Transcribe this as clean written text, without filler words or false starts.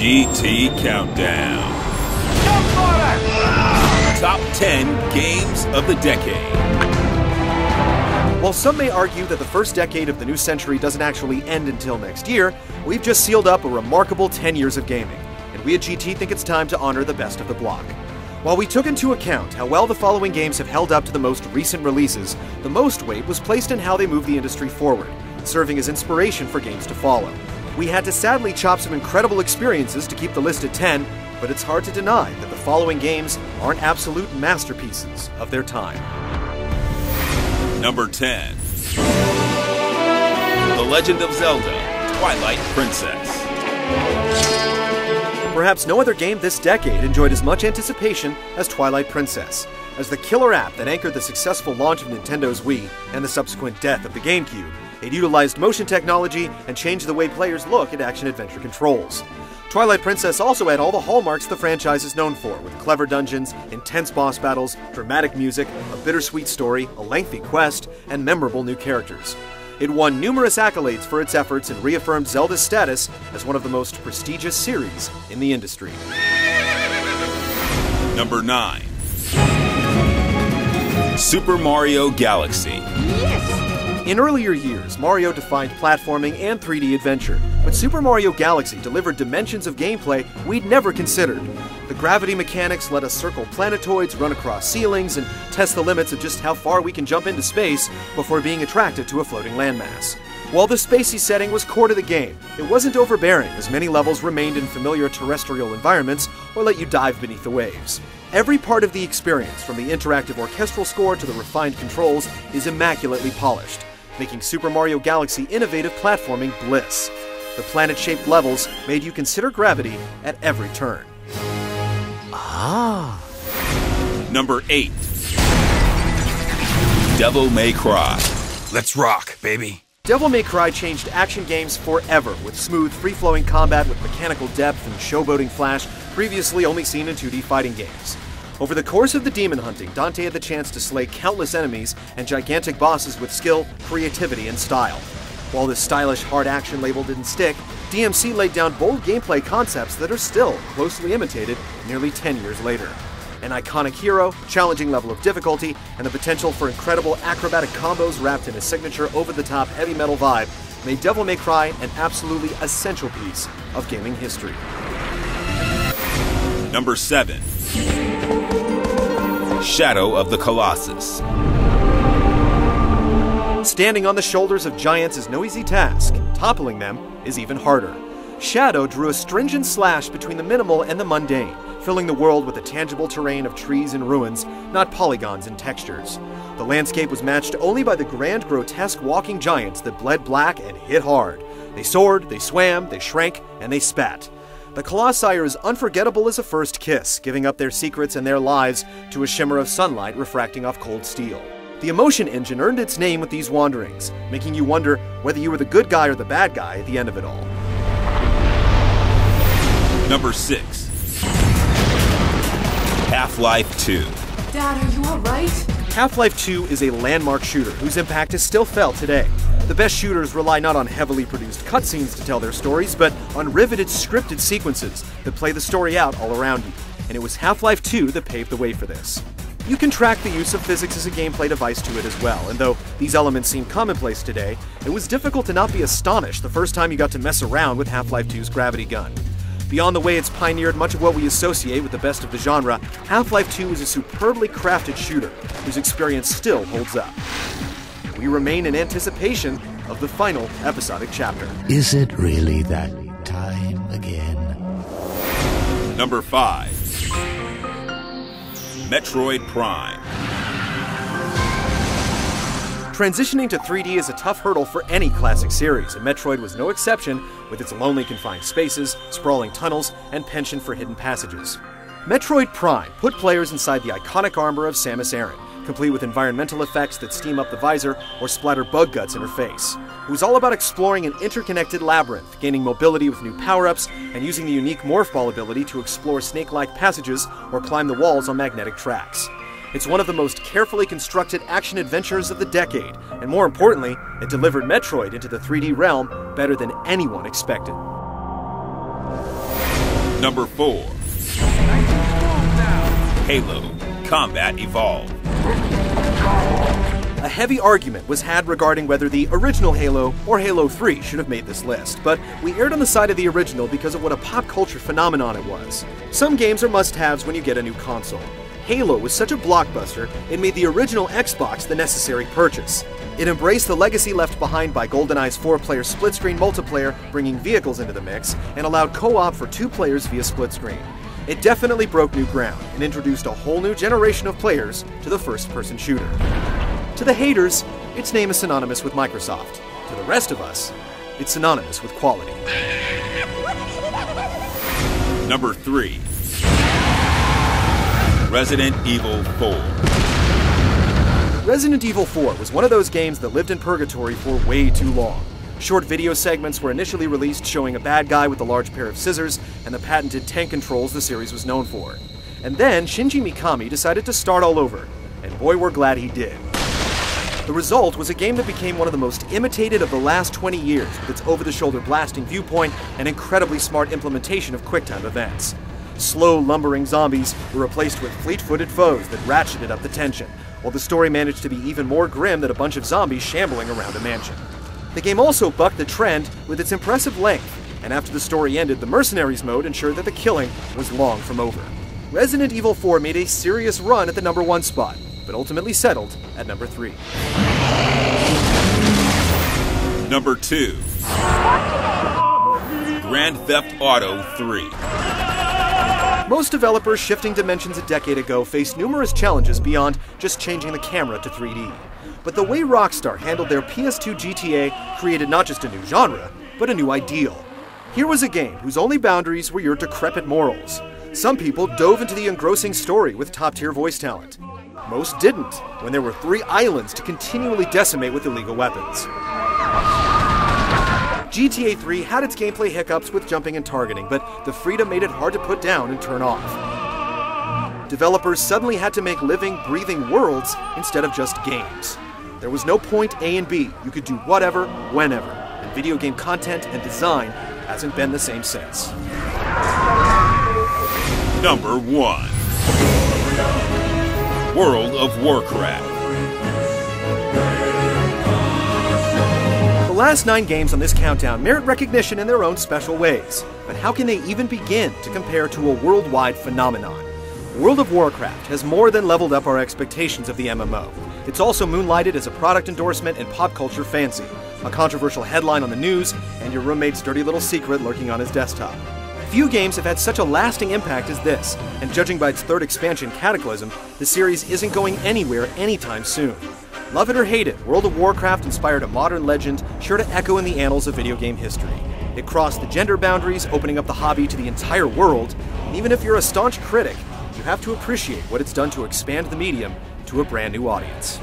GT Countdown. Top 10 Games of the Decade. While some may argue that the first decade of the new century doesn't actually end until next year, we've just sealed up a remarkable 10 years of gaming, and we at GT think it's time to honor the best of the block. While we took into account how well the following games have held up to the most recent releases, the most weight was placed in how they move the industry forward, serving as inspiration for games to follow. We had to sadly chop some incredible experiences to keep the list at 10, but it's hard to deny that the following games aren't absolute masterpieces of their time. Number 10. The Legend of Zelda: Twilight Princess. Perhaps no other game this decade enjoyed as much anticipation as Twilight Princess. As the killer app that anchored the successful launch of Nintendo's Wii and the subsequent death of the GameCube, it utilized motion technology and changed the way players look at action-adventure controls. Twilight Princess also had all the hallmarks the franchise is known for, with clever dungeons, intense boss battles, dramatic music, a bittersweet story, a lengthy quest, and memorable new characters. It won numerous accolades for its efforts and reaffirmed Zelda's status as one of the most prestigious series in the industry. Number 9. Super Mario Galaxy. Yes! In earlier years, Mario defined platforming and 3D adventure, but Super Mario Galaxy delivered dimensions of gameplay we'd never considered. The gravity mechanics let us circle planetoids, run across ceilings, and test the limits of just how far we can jump into space before being attracted to a floating landmass. While the spacey setting was core to the game, it wasn't overbearing, as many levels remained in familiar terrestrial environments or let you dive beneath the waves. Every part of the experience, from the interactive orchestral score to the refined controls, is immaculately polished, making Super Mario Galaxy innovative platforming bliss. The planet-shaped levels made you consider gravity at every turn. Number 8. Devil May Cry. Let's rock, baby. Devil May Cry changed action games forever, with smooth, free-flowing combat with mechanical depth and showboating flash previously only seen in 2D fighting games. Over the course of the demon hunting, Dante had the chance to slay countless enemies and gigantic bosses with skill, creativity, and style. While this stylish hard action label didn't stick, DMC laid down bold gameplay concepts that are still closely imitated nearly 10 years later. An iconic hero, challenging level of difficulty, and the potential for incredible acrobatic combos wrapped in a signature over-the-top heavy metal vibe made Devil May Cry an absolutely essential piece of gaming history. Number 7. Shadow of the Colossus. Standing on the shoulders of giants is no easy task. Toppling them is even harder. Shadow drew a stringent slash between the minimal and the mundane, filling the world with a tangible terrain of trees and ruins, not polygons and textures. The landscape was matched only by the grand, grotesque walking giants that bled black and hit hard. They soared, they swam, they shrank, and they spat. The Colossi are as unforgettable as a first kiss, giving up their secrets and their lives to a shimmer of sunlight refracting off cold steel. The emotion engine earned its name with these wanderings, making you wonder whether you were the good guy or the bad guy at the end of it all. Number 6. Half-Life 2. Dad, are you alright? Half-Life 2 is a landmark shooter whose impact is still felt today. The best shooters rely not on heavily produced cutscenes to tell their stories, but on riveted scripted sequences that play the story out all around you. And it was Half-Life 2 that paved the way for this. You can track the use of physics as a gameplay device to it as well, and though these elements seem commonplace today, it was difficult to not be astonished the first time you got to mess around with Half-Life 2's gravity gun. Beyond the way it's pioneered much of what we associate with the best of the genre, Half-Life 2 is a superbly crafted shooter whose experience still holds up. We remain in anticipation of the final episodic chapter. Is it really that time again? Number 5. Metroid Prime. Transitioning to 3D is a tough hurdle for any classic series, and Metroid was no exception, with its lonely confined spaces, sprawling tunnels, and penchant for hidden passages. Metroid Prime put players inside the iconic armor of Samus Aran, complete with environmental effects that steam up the visor or splatter bug guts in her face. It was all about exploring an interconnected labyrinth, gaining mobility with new power-ups, and using the unique Morph Ball ability to explore snake-like passages or climb the walls on magnetic tracks. It's one of the most carefully constructed action adventures of the decade, and more importantly, it delivered Metroid into the 3D realm better than anyone expected. Number 4. Halo Combat Evolved. A heavy argument was had regarding whether the original Halo or Halo 3 should have made this list, but we erred on the side of the original because of what a pop culture phenomenon it was. Some games are must-haves when you get a new console. Halo was such a blockbuster, it made the original Xbox the necessary purchase. It embraced the legacy left behind by GoldenEye's 4-player split-screen multiplayer, bringing vehicles into the mix, and allowed co-op for 2 players via split-screen. It definitely broke new ground and introduced a whole new generation of players to the first-person shooter. To the haters, its name is synonymous with Microsoft. To the rest of us, it's synonymous with quality. Number 3. Resident Evil 4. Resident Evil 4 was one of those games that lived in purgatory for way too long. Short video segments were initially released showing a bad guy with a large pair of scissors and the patented tank controls the series was known for. And then Shinji Mikami decided to start all over, and boy we're glad he did. The result was a game that became one of the most imitated of the last 20 years with its over-the-shoulder blasting viewpoint and incredibly smart implementation of QuickTime events. Slow, lumbering zombies were replaced with fleet-footed foes that ratcheted up the tension, while the story managed to be even more grim than a bunch of zombies shambling around a mansion. The game also bucked the trend with its impressive length, and after the story ended, the Mercenaries mode ensured that the killing was long from over. Resident Evil 4 made a serious run at the number 1 spot, but ultimately settled at number 3. Number 2. Grand Theft Auto 3. Most developers shifting Dimensions a decade ago faced numerous challenges beyond just changing the camera to 3D. But the way Rockstar handled their PS2 GTA created not just a new genre, but a new ideal. Here was a game whose only boundaries were your decrepit morals. Some people dove into the engrossing story with top-tier voice talent. Most didn't, when there were 3 islands to continually decimate with illegal weapons. GTA 3 had its gameplay hiccups with jumping and targeting, but the freedom made it hard to put down and turn off. Developers suddenly had to make living, breathing worlds instead of just games. There was no point A and B, you could do whatever, whenever, and video game content and design hasn't been the same since. Number 1. World of Warcraft. The last 9 games on this countdown merit recognition in their own special ways, but how can they even begin to compare to a worldwide phenomenon? World of Warcraft has more than leveled up our expectations of the MMO. It's also moonlighted as a product endorsement and pop culture fancy, a controversial headline on the news, and your roommate's dirty little secret lurking on his desktop. Few games have had such a lasting impact as this, and judging by its 3rd expansion, Cataclysm, the series isn't going anywhere anytime soon. Love it or hate it, World of Warcraft inspired a modern legend sure to echo in the annals of video game history. It crossed the gender boundaries, opening up the hobby to the entire world, and even if you're a staunch critic, you have to appreciate what it's done to expand the medium to a brand new audience.